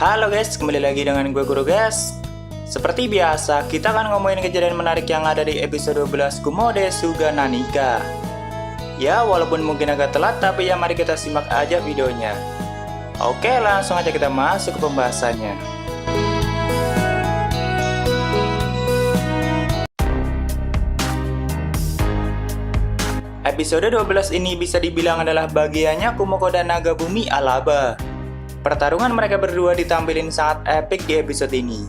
Halo guys, kembali lagi dengan gue Guru guys. Seperti biasa, kita akan ngomongin kejadian menarik yang ada di episode 12 Kumode Suga Nanika. Ya, walaupun mungkin agak telat, tapi ya mari kita simak aja videonya. Oke, langsung aja kita masuk ke pembahasannya. Episode 12 ini bisa dibilang adalah bagiannya Kumoko dan Naga Bumi Alaba. Pertarungan mereka berdua ditampilin sangat epik di episode ini.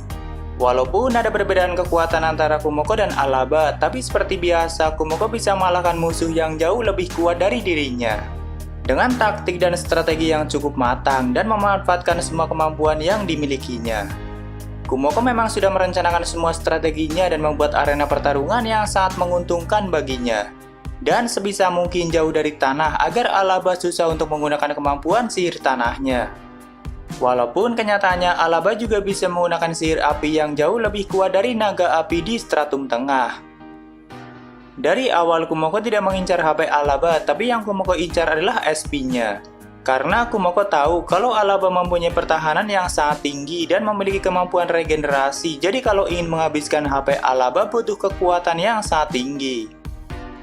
Walaupun ada perbedaan kekuatan antara Kumoko dan Alaba, tapi seperti biasa Kumoko bisa mengalahkan musuh yang jauh lebih kuat dari dirinya. Dengan taktik dan strategi yang cukup matang dan memanfaatkan semua kemampuan yang dimilikinya. Kumoko memang sudah merencanakan semua strateginya dan membuat arena pertarungan yang sangat menguntungkan baginya. Dan sebisa mungkin jauh dari tanah agar Alaba susah untuk menggunakan kemampuan sihir tanahnya. Walaupun kenyataannya Alaba juga bisa menggunakan sihir api yang jauh lebih kuat dari naga api di stratum tengah. Dari awal Kumoko tidak mengincar HP Alaba, tapi yang Kumoko incar adalah SP-nya. Karena Kumoko tahu kalau Alaba mempunyai pertahanan yang sangat tinggi dan memiliki kemampuan regenerasi, jadi kalau ingin menghabiskan HP Alaba butuh kekuatan yang sangat tinggi.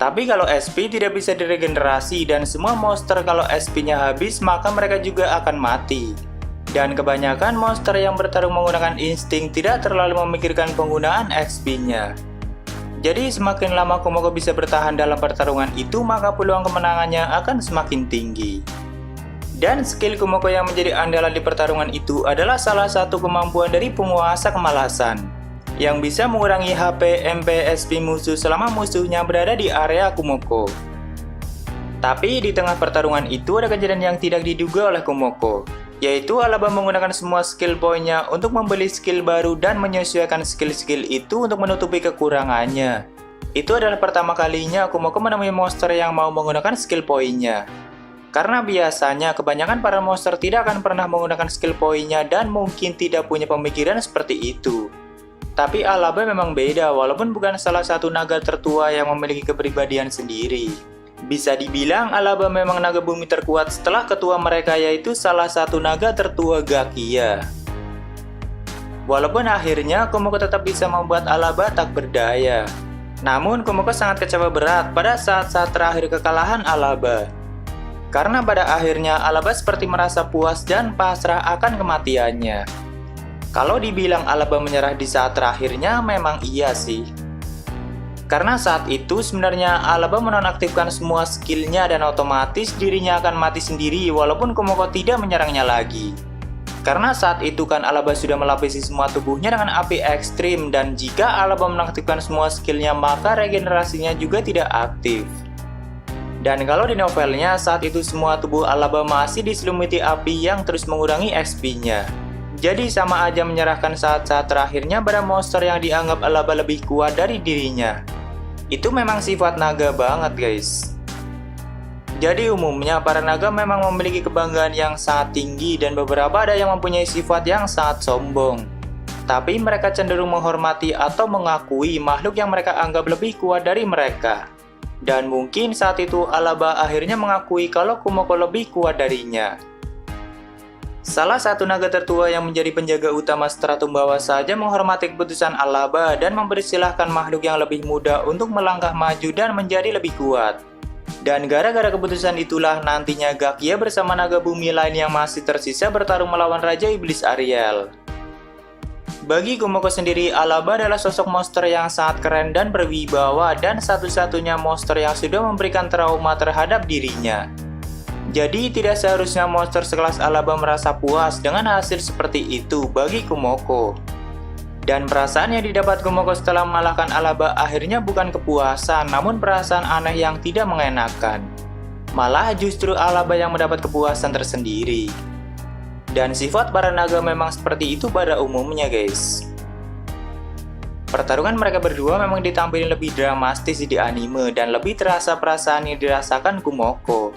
Tapi kalau SP tidak bisa diregenerasi dan semua monster kalau SP-nya habis maka mereka juga akan mati. Dan kebanyakan monster yang bertarung menggunakan insting tidak terlalu memikirkan penggunaan XP-nya. Jadi semakin lama Kumoko bisa bertahan dalam pertarungan itu maka peluang kemenangannya akan semakin tinggi. Dan skill Kumoko yang menjadi andalan di pertarungan itu adalah salah satu kemampuan dari penguasa kemalasan yang bisa mengurangi HP, MP, SP musuh selama musuhnya berada di area Kumoko. Tapi di tengah pertarungan itu ada kejadian yang tidak diduga oleh Kumoko, yaitu Alaba menggunakan semua skill poinnya untuk membeli skill baru dan menyesuaikan skill-skill itu untuk menutupi kekurangannya. Itu adalah pertama kalinya Kumoko menemui monster yang mau menggunakan skill poinnya. Karena biasanya kebanyakan para monster tidak akan pernah menggunakan skill poinnya dan mungkin tidak punya pemikiran seperti itu. Tapi Alaba memang beda walaupun bukan salah satu naga tertua yang memiliki kepribadian sendiri. Bisa dibilang Alaba memang naga bumi terkuat setelah ketua mereka yaitu salah satu naga tertua Gakia. Walaupun akhirnya Kumoko tetap bisa membuat Alaba tak berdaya. Namun Kumoko sangat kecewa berat pada saat-saat terakhir kekalahan Alaba. Karena pada akhirnya Alaba seperti merasa puas dan pasrah akan kematiannya. Kalau dibilang Alaba menyerah di saat terakhirnya memang iya sih. Karena saat itu sebenarnya Alaba menonaktifkan semua skillnya dan otomatis dirinya akan mati sendiri walaupun Kumoko tidak menyerangnya lagi. Karena saat itu kan Alaba sudah melapisi semua tubuhnya dengan api ekstrim dan jika Alaba menonaktifkan semua skillnya maka regenerasinya juga tidak aktif. Dan kalau di novelnya saat itu semua tubuh Alaba masih diselumuti api yang terus mengurangi XP-nya. Jadi sama aja menyerahkan saat-saat terakhirnya pada monster yang dianggap Alaba lebih kuat dari dirinya. Itu memang sifat naga banget guys. Jadi umumnya para naga memang memiliki kebanggaan yang sangat tinggi dan beberapa ada yang mempunyai sifat yang sangat sombong. Tapi mereka cenderung menghormati atau mengakui makhluk yang mereka anggap lebih kuat dari mereka. Dan mungkin saat itu Alaba akhirnya mengakui kalau Kumoko lebih kuat darinya. Salah satu naga tertua yang menjadi penjaga utama stratum bawah saja menghormati keputusan Alaba dan mempersilahkan makhluk yang lebih muda untuk melangkah maju dan menjadi lebih kuat. Dan gara-gara keputusan itulah nantinya Gakia bersama naga bumi lain yang masih tersisa bertarung melawan Raja Iblis Ariel. Bagi Kumoko sendiri, Alaba adalah sosok monster yang sangat keren dan berwibawa dan satu-satunya monster yang sudah memberikan trauma terhadap dirinya. Jadi tidak seharusnya monster sekelas Alaba merasa puas dengan hasil seperti itu bagi Kumoko. Dan perasaan yang didapat Kumoko setelah mengalahkan Alaba akhirnya bukan kepuasan namun perasaan aneh yang tidak mengenakan. Malah justru Alaba yang mendapat kepuasan tersendiri. Dan sifat para naga memang seperti itu pada umumnya guys. Pertarungan mereka berdua memang ditampilkan lebih dramatis di anime dan lebih terasa perasaan yang dirasakan Kumoko.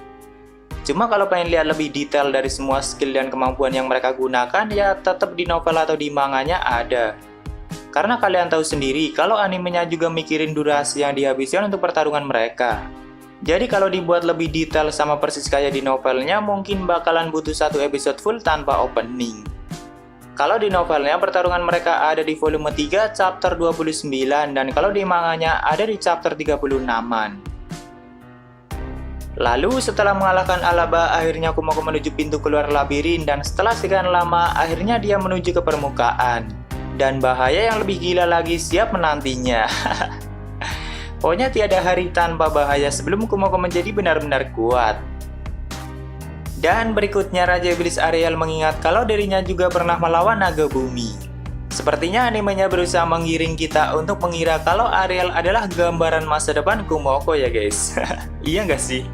Cuma kalau pengen lihat lebih detail dari semua skill dan kemampuan yang mereka gunakan ya tetap di novel atau di manganya ada. Karena kalian tahu sendiri kalau animenya juga mikirin durasi yang dihabiskan untuk pertarungan mereka. Jadi kalau dibuat lebih detail sama persis kayak di novelnya mungkin bakalan butuh satu episode full tanpa opening. Kalau di novelnya pertarungan mereka ada di volume 3 chapter 29 dan kalau di manganya ada di chapter 36-an. Lalu setelah mengalahkan Alaba, akhirnya Kumoko menuju pintu keluar labirin dan setelah sekian lama akhirnya dia menuju ke permukaan. Dan bahaya yang lebih gila lagi siap menantinya. Pokoknya tiada hari tanpa bahaya sebelum Kumoko menjadi benar-benar kuat. Dan berikutnya Raja Iblis Ariel mengingat kalau dirinya juga pernah melawan naga bumi. Sepertinya animenya berusaha menggiring kita untuk mengira kalau Ariel adalah gambaran masa depan Kumoko ya guys. Iya nggak sih?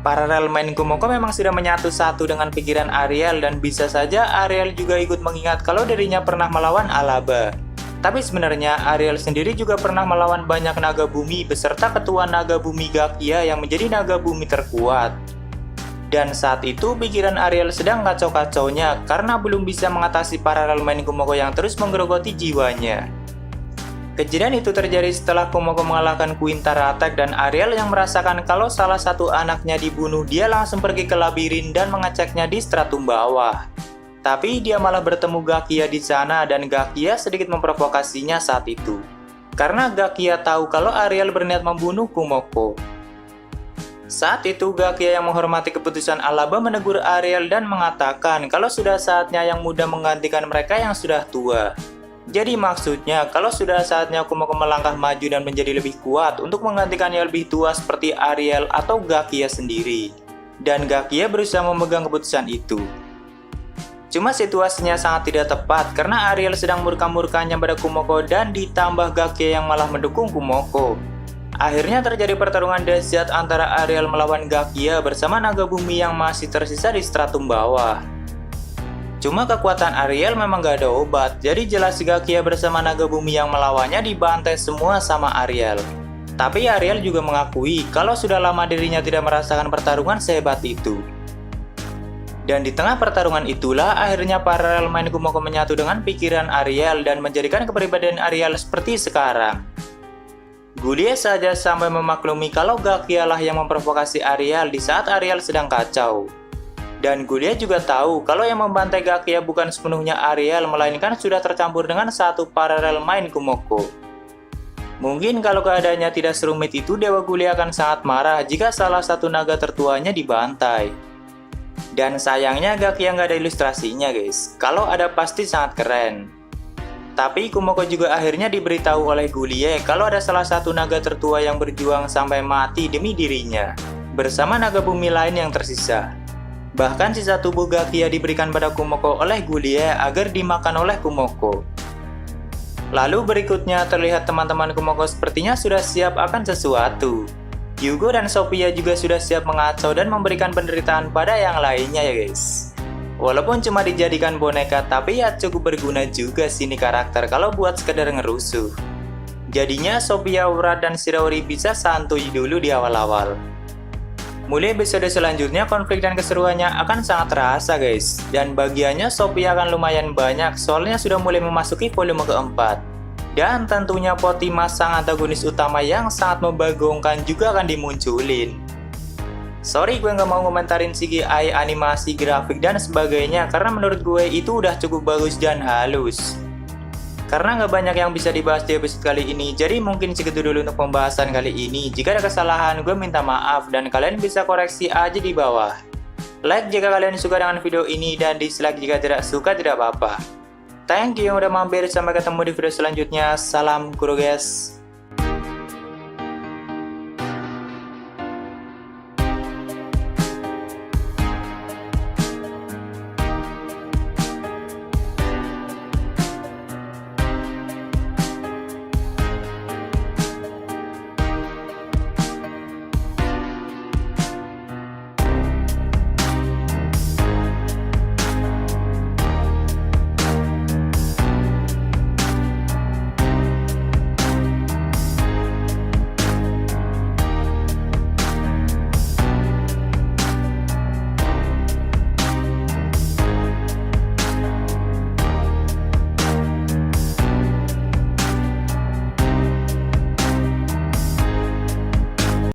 Paralel main Kumoko memang sudah menyatu satu dengan pikiran Ariel dan bisa saja Ariel juga ikut mengingat kalau dirinya pernah melawan Alaba. Tapi sebenarnya Ariel sendiri juga pernah melawan banyak naga bumi beserta ketua naga bumi Gakia yang menjadi naga bumi terkuat. Dan saat itu pikiran Ariel sedang kacau-kacaunya karena belum bisa mengatasi paralel main Kumoko yang terus menggerogoti jiwanya. Kejadian itu terjadi setelah Kumoko mengalahkan Queen Tara Attack dan Ariel yang merasakan kalau salah satu anaknya dibunuh, dia langsung pergi ke labirin dan mengeceknya di stratum bawah. Tapi dia malah bertemu Gakia di sana dan Gakia sedikit memprovokasinya saat itu. Karena Gakia tahu kalau Ariel berniat membunuh Kumoko. Saat itu Gakia yang menghormati keputusan Alaba menegur Ariel dan mengatakan kalau sudah saatnya yang muda menggantikan mereka yang sudah tua. Jadi maksudnya kalau sudah saatnya Kumoko melangkah maju dan menjadi lebih kuat untuk menggantikan yang lebih tua seperti Ariel atau Gakia sendiri. Dan Gakia berusaha memegang keputusan itu. Cuma situasinya sangat tidak tepat karena Ariel sedang murka-murkanya pada Kumoko dan ditambah Gakia yang malah mendukung Kumoko. Akhirnya terjadi pertarungan dahsyat antara Ariel melawan Gakia bersama naga bumi yang masih tersisa di stratum bawah. Cuma kekuatan Ariel memang gak ada obat, jadi jelas Gakia bersama naga bumi yang melawannya dibantai semua sama Ariel. Tapi Ariel juga mengakui kalau sudah lama dirinya tidak merasakan pertarungan sehebat itu. Dan di tengah pertarungan itulah akhirnya paralel main Kumoko menyatu dengan pikiran Ariel dan menjadikan kepribadian Ariel seperti sekarang. Gulie saja sampai memaklumi kalau Gakia lah yang memprovokasi Ariel di saat Ariel sedang kacau. Dan Gulie juga tahu kalau yang membantai Gakia bukan sepenuhnya Ariel melainkan sudah tercampur dengan satu paralel main Kumoko. Mungkin kalau keadaannya tidak serumit itu Dewa Gulie akan sangat marah jika salah satu naga tertuanya dibantai. Dan sayangnya Gakia nggak ada ilustrasinya guys, kalau ada pasti sangat keren. Tapi Kumoko juga akhirnya diberitahu oleh Gulie kalau ada salah satu naga tertua yang berjuang sampai mati demi dirinya, bersama naga bumi lain yang tersisa. Bahkan sisa tubuh Gakia diberikan pada Kumoko oleh Gulie agar dimakan oleh Kumoko. Lalu berikutnya terlihat teman-teman Kumoko sepertinya sudah siap akan sesuatu. Hyugo dan Sophia juga sudah siap mengacau dan memberikan penderitaan pada yang lainnya ya guys. Walaupun cuma dijadikan boneka, tapi ya cukup berguna juga sih ini karakter kalau buat sekedar ngerusuh. Jadinya Sophia, Urat, dan Shiraori bisa santuy dulu di awal-awal. Mulai episode selanjutnya konflik dan keseruannya akan sangat terasa guys. Dan bagiannya Sophia akan lumayan banyak soalnya sudah mulai memasuki volume keempat. Dan tentunya Potima sang antagonis utama yang sangat membagongkan juga akan dimunculin. Sorry gue nggak mau komentarin CGI, animasi, grafik, dan sebagainya karena menurut gue itu udah cukup bagus dan halus. Karena nggak banyak yang bisa dibahas di episode kali ini, jadi mungkin segitu dulu untuk pembahasan kali ini. Jika ada kesalahan, gue minta maaf dan kalian bisa koreksi aja di bawah. Like jika kalian suka dengan video ini dan dislike jika tidak suka tidak apa-apa. Thank you yang udah mampir, sampai ketemu di video selanjutnya. Salam Kuro guys.